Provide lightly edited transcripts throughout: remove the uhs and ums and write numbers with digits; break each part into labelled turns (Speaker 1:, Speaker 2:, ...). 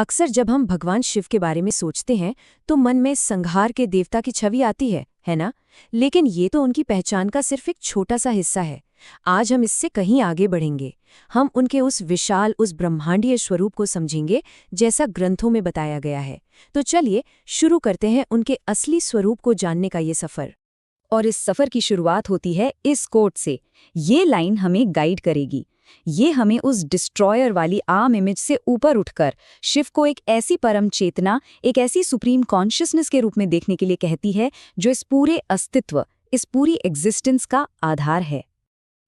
Speaker 1: अक्सर जब हम भगवान शिव के बारे में सोचते हैं तो मन में संहार के देवता की छवि आती है ना? लेकिन ये तो उनकी पहचान का सिर्फ एक छोटा सा हिस्सा है। आज हम इससे कहीं आगे बढ़ेंगे। हम उनके उस विशाल, उस ब्रह्मांडीय स्वरूप को समझेंगे जैसा ग्रंथों में बताया गया है। तो चलिए शुरू करते हैं उनके असली स्वरूप को जानने का ये सफर।
Speaker 2: और इस सफर की शुरुआत होती है इस कोट से। ये लाइन हमें गाइड करेगी। ये हमें उस डिस्ट्रॉयर वाली आर्म इमेज से ऊपर उठकर शिव को एक ऐसी परम चेतना, एक ऐसी सुप्रीम कॉन्शियसनेस के रूप में देखने के लिए कहती है जो इस पूरे अस्तित्व, इस पूरी एग्जिस्टेंस का आधार है।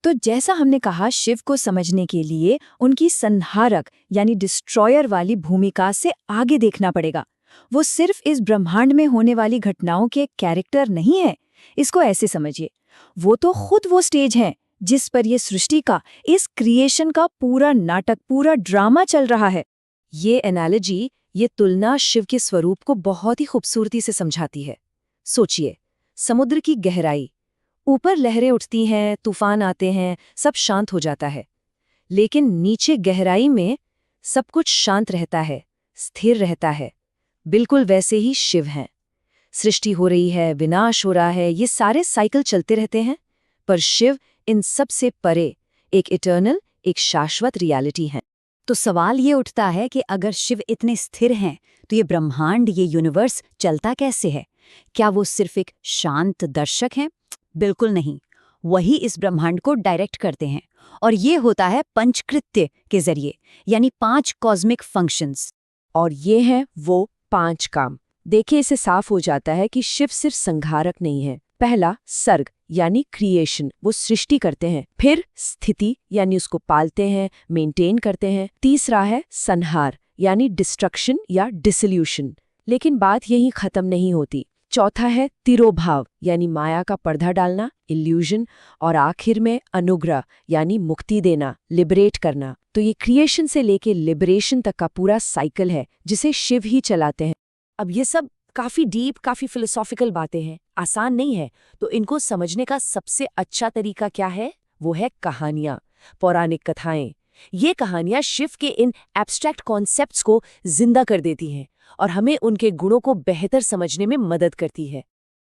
Speaker 2: तो जैसा हमने कहा, शिव को समझने के लिए उनकी संहारक यानी डिस्ट्रॉयर वाली भूमिका से आगे देखना पड़ेगा। वो सिर्फ इस ब्रह्मांड में होने वाली घटनाओं के कैरेक्टर नहीं है। इसको ऐसे समझिए, वो तो खुद वो स्टेज है जिस पर ये सृष्टि का, इस क्रिएशन का पूरा नाटक, पूरा ड्रामा चल रहा है।
Speaker 1: ये एनालॉजी, ये तुलना शिव के स्वरूप को बहुत ही खूबसूरती से समझाती है। सोचिए, समुद्र की गहराई, ऊपर लहरें उठती हैं, तूफान आते हैं, सब शांत हो जाता है। लेकिन नीचे गहराई में सब कुछ शांत रहता है, स्थिर रहता है। बिल्कुल वैसे ही शिव हैं। सृष्टि हो रही है, विनाश हो रहा है, ये सारे साइकिल चलते रहते हैं, पर शिव इन सब से परे, एक इटर्नल, एक शाश्वत रियलिटी है।
Speaker 2: तो सवाल ये उठता है कि अगर शिव इतने स्थिर हैं, तो ये ब्रह्मांड, ये यूनिवर्स चलता कैसे है? क्या वो सिर्फ एक शांत दर्शक हैं? बिल्कुल नहीं। वही इस ब्रह्मांड को डायरेक्ट करते हैं, और ये होता है पंचकृत्य के जरिए, यानी 5 कॉस्मिक फंक्शंस।
Speaker 1: और ये हैं वो 5 काम। देखिए, इसे साफ हो जाता है कि शिव सिर्फ संहारक नहीं है। पहला, सर्ग यानी क्रिएशन, वो सृष्टि करते हैं। फिर स्थिति यानी उसको पालते हैं, मेंटेन करते हैं। तीसरा है संहार यानी डिस्ट्रक्शन या डिसोल्यूशन। लेकिन बात यहीं खत्म नहीं होती। चौथा है तिरोभाव यानी माया का पर्दा डालना, इल्यूजन। और आखिर में अनुग्रह यानी मुक्ति देना, लिबरेट करना। तो ये क्रिएशन से लेके लिबरेशन तक का पूरा साइकिल है जिसे शिव ही चलाते हैं। अब ये सब काफी डीप, काफी फिलोसॉफिकल बातें हैं, आसान नहीं है। तो इनको समझने का सबसे अच्छा तरीका क्या है? वो है कहानियां, पौराणिक कथाएं। ये कहानियां शिव के इन एब्स्ट्रैक्ट कॉन्सेप्ट्स को जिंदा कर देती हैं और हमें उनके गुणों को बेहतर समझने में मदद करती है।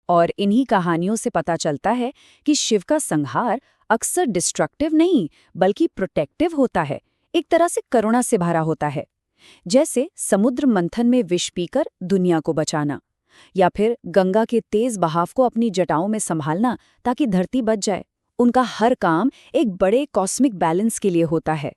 Speaker 2: और इन्हीं कहानियों से पता चलता है कि शिव का संहार अक्सर डिस्ट्रक्टिव नहीं, बल्कि प्रोटेक्टिव होता है, एक तरह से करुणा से भरा होता है। जैसे समुद्र मंथन में विष पीकर दुनिया को बचाना, या फिर गंगा के तेज बहाव को अपनी जटाओं में संभालना ताकि धरती बच जाए। उनका हर काम एक बड़े कॉस्मिक बैलेंस के लिए होता है।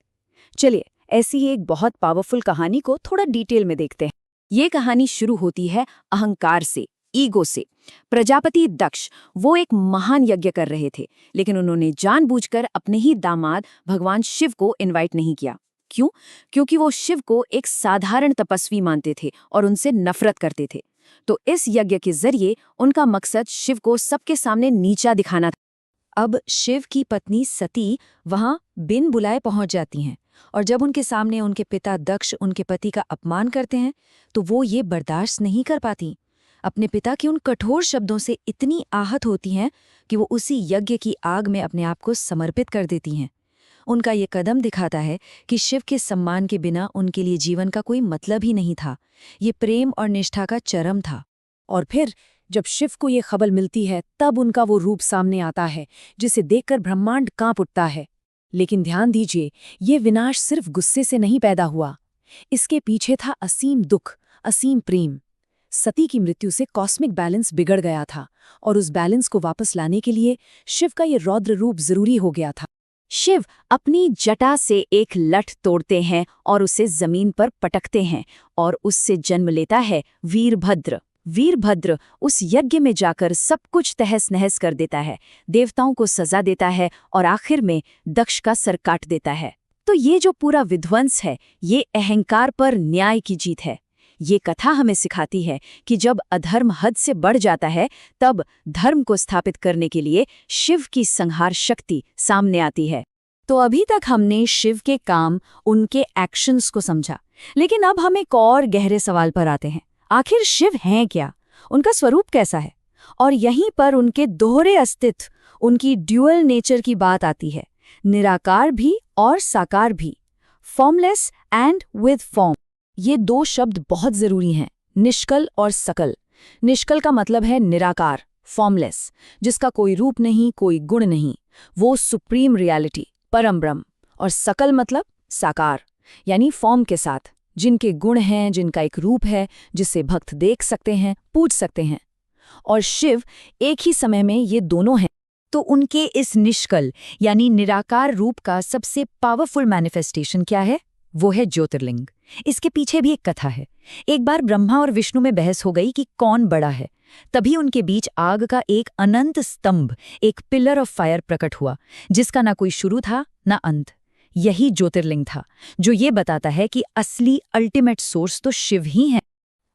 Speaker 2: चलिए, ऐसी ही एक बहुत पावरफुल कहानी को थोड़ा डिटेल में देखते हैं। ये कहानी शुरू होती है अहंकार से, ईगो से। प्रजापति दक्ष, वो एक महान यज्ञ कर रहे थे, लेकिन उन्होंने जानबूझकर अपने ही दामाद भगवान शिव को इनवाइट नहीं किया। क्यों? क्योंकि वो शिव को एक साधारण तपस्वी मानते थे और उनसे नफरत करते थे। तो इस यज्ञ के जरिए उनका मकसद शिव को सबके सामने नीचा दिखाना था। अब शिव की पत्नी सती वहां बिन बुलाए पहुंच जाती हैं, और जब उनके सामने उनके पिता दक्ष उनके पति का अपमान करते हैं, तो वो ये बर्दाश्त नहीं कर पाती। अपने पिता के उन कठोर शब्दों से इतनी आहत होती हैं कि वो उसी यज्ञ की आग में अपने आप को समर्पित कर देती हैं। उनका ये कदम दिखाता है कि शिव के सम्मान के बिना उनके लिए जीवन का कोई मतलब ही नहीं था। ये प्रेम और निष्ठा का चरम था। और फिर जब शिव को ये खबर मिलती है, तब उनका वो रूप सामने आता है जिसे देखकर ब्रह्मांड कांप उठता है। लेकिन ध्यान दीजिए, ये विनाश सिर्फ गुस्से से नहीं पैदा हुआ। इसके पीछे था असीम दुख, असीम प्रेम। सती की मृत्यु से कॉस्मिक बैलेंस बिगड़ गया था, और उस बैलेंस को वापस लाने के लिए शिव का ये रौद्र रूप जरूरी हो गया था। शिव अपनी जटा से एक लठ तोड़ते हैं और उसे जमीन पर पटकते हैं, और उससे जन्म लेता है वीरभद्र। वीरभद्र उस यज्ञ में जाकर सब कुछ तहस नहस कर देता है, देवताओं को सजा देता है और आखिर में दक्ष का सर काट देता है। तो ये जो पूरा विध्वंस है, ये अहंकार पर न्याय की जीत है। ये कथा हमें सिखाती है कि जब अधर्म हद से बढ़ जाता है, तब धर्म को स्थापित करने के लिए शिव की संहार शक्ति सामने आती है। तो अभी तक हमने शिव के काम, उनके एक्शंस को समझा, लेकिन अब हम एक और गहरे सवाल पर आते हैं। आखिर शिव हैं क्या? उनका स्वरूप कैसा है? और यहीं पर उनके दोहरे अस्तित्व, उनकी ड्यूअल नेचर की बात आती है। निराकार भी और साकार भी, फॉर्मलेस एंड विद फॉर्म। ये दो शब्द बहुत जरूरी हैं, निष्कल और सकल। निष्कल का मतलब है निराकार, फॉर्मलेस, जिसका कोई रूप नहीं, कोई गुण नहीं, वो सुप्रीम रियलिटी, परम ब्रह्म। और सकल मतलब साकार, यानी फॉर्म के साथ, जिनके गुण हैं, जिनका एक रूप है, जिसे भक्त देख सकते हैं, पूज सकते हैं। और शिव एक ही समय में ये दोनों हैं। तो उनके इस निष्कल यानी निराकार रूप का सबसे पावरफुल मैनिफेस्टेशन क्या है? वो है ज्योतिर्लिंग। इसके पीछे भी एक कथा है। एक बार ब्रह्मा और विष्णु में बहस हो गई कि कौन बड़ा है। तभी उनके बीच आग का एक अनंत स्तंभ, एक पिलर ऑफ फायर प्रकट हुआ, जिसका ना कोई शुरू था ना अंत। यही ज्योतिर्लिंग था, जो ये बताता है कि असली अल्टीमेट सोर्स तो शिव ही है।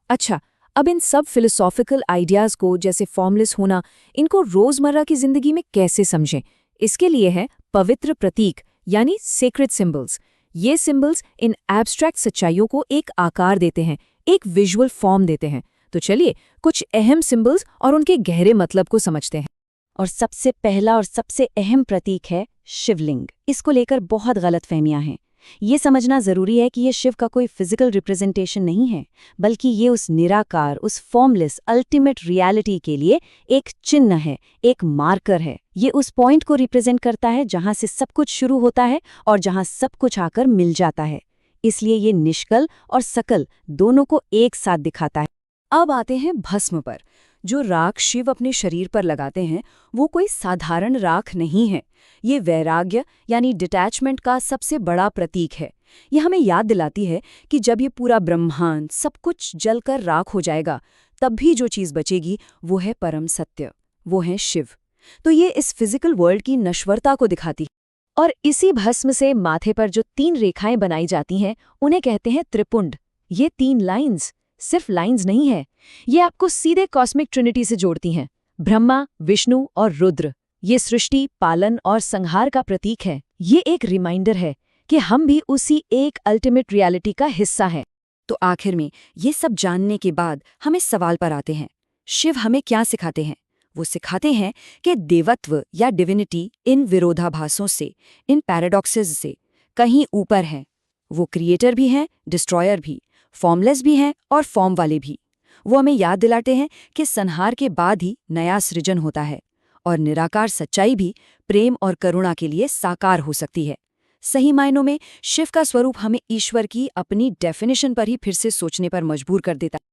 Speaker 1: अच्छा, अब इन सब फिलोसॉफिकल आइडियाज को, जैसे फॉर्मलेस होना, इनको रोजमर्रा की जिंदगी में कैसे समझें? इसके लिए है पवित्र प्रतीक यानी सेक्रेड सिंबल्स। ये सिंबल्स इन एब्स्ट्रैक्ट सच्चाइयों को एक आकार देते हैं, एक विजुअल फॉर्म देते हैं। तो चलिए कुछ अहम सिंबल्स और उनके गहरे मतलब को समझते हैं।
Speaker 2: और सबसे पहला और सबसे अहम प्रतीक है शिवलिंग। इसको लेकर बहुत गलतफहमियां हैं। ये समझना जरूरी है कि ये शिव का कोई फिजिकल रिप्रेजेंटेशन नहीं है, बल्कि ये उस निराकार, उस फॉर्मलेस अल्टीमेट रियलिटी के लिए एक चिन्ह है, एक मार्कर है। ये उस पॉइंट को रिप्रेजेंट करता है जहां से सब कुछ शुरू होता है और जहां सब कुछ आकर मिल जाता है। इसलिए ये निष्कल और सकल दोनों को एक साथ दिखाता है। अब आते हैं भस्म पर। जो राख शिव अपने शरीर पर लगाते हैं, वो कोई साधारण राख नहीं है। ये वैराग्य यानी डिटैचमेंट का सबसे बड़ा प्रतीक है। ये हमें याद दिलाती है कि जब ये पूरा ब्रह्मांड, सब कुछ जलकर राख हो जाएगा, तब भी जो चीज़ बचेगी वो है परम सत्य, वो है शिव। तो ये इस फिजिकल वर्ल्ड की नश्वरता को दिखाती है। और इसी भस्म से माथे पर जो 3 रेखाएं बनाई जाती हैं, उन्हें कहते हैं त्रिपुंड। ये 3 लाइन्स सिर्फ लाइंस नहीं है, ये आपको सीधे कॉस्मिक ट्रिनिटी से जोड़ती हैं, ब्रह्मा, विष्णु और रुद्र। ये सृष्टि, पालन और संहार का प्रतीक है। ये एक रिमाइंडर है कि हम भी उसी एक अल्टीमेट रियलिटी का हिस्सा हैं। तो आखिर में ये सब जानने के बाद हम इस सवाल पर आते हैं, शिव हमें क्या सिखाते हैं? वो सिखाते हैं कि देवत्व या डिविनिटी इन विरोधाभासों से, इन पैराडॉक्सेस से कहीं ऊपर है। वो क्रिएटर भी हैं, डिस्ट्रॉयर भी, फॉर्मलेस भी हैं और फॉर्म वाले भी। वो हमें याद दिलाते हैं कि संहार के बाद ही नया सृजन होता है और निराकार सच्चाई भी प्रेम और करुणा के लिए साकार हो सकती है। सही मायनों में शिव का स्वरूप हमें ईश्वर की अपनी डेफिनेशन पर ही फिर से सोचने पर मजबूर कर देता है।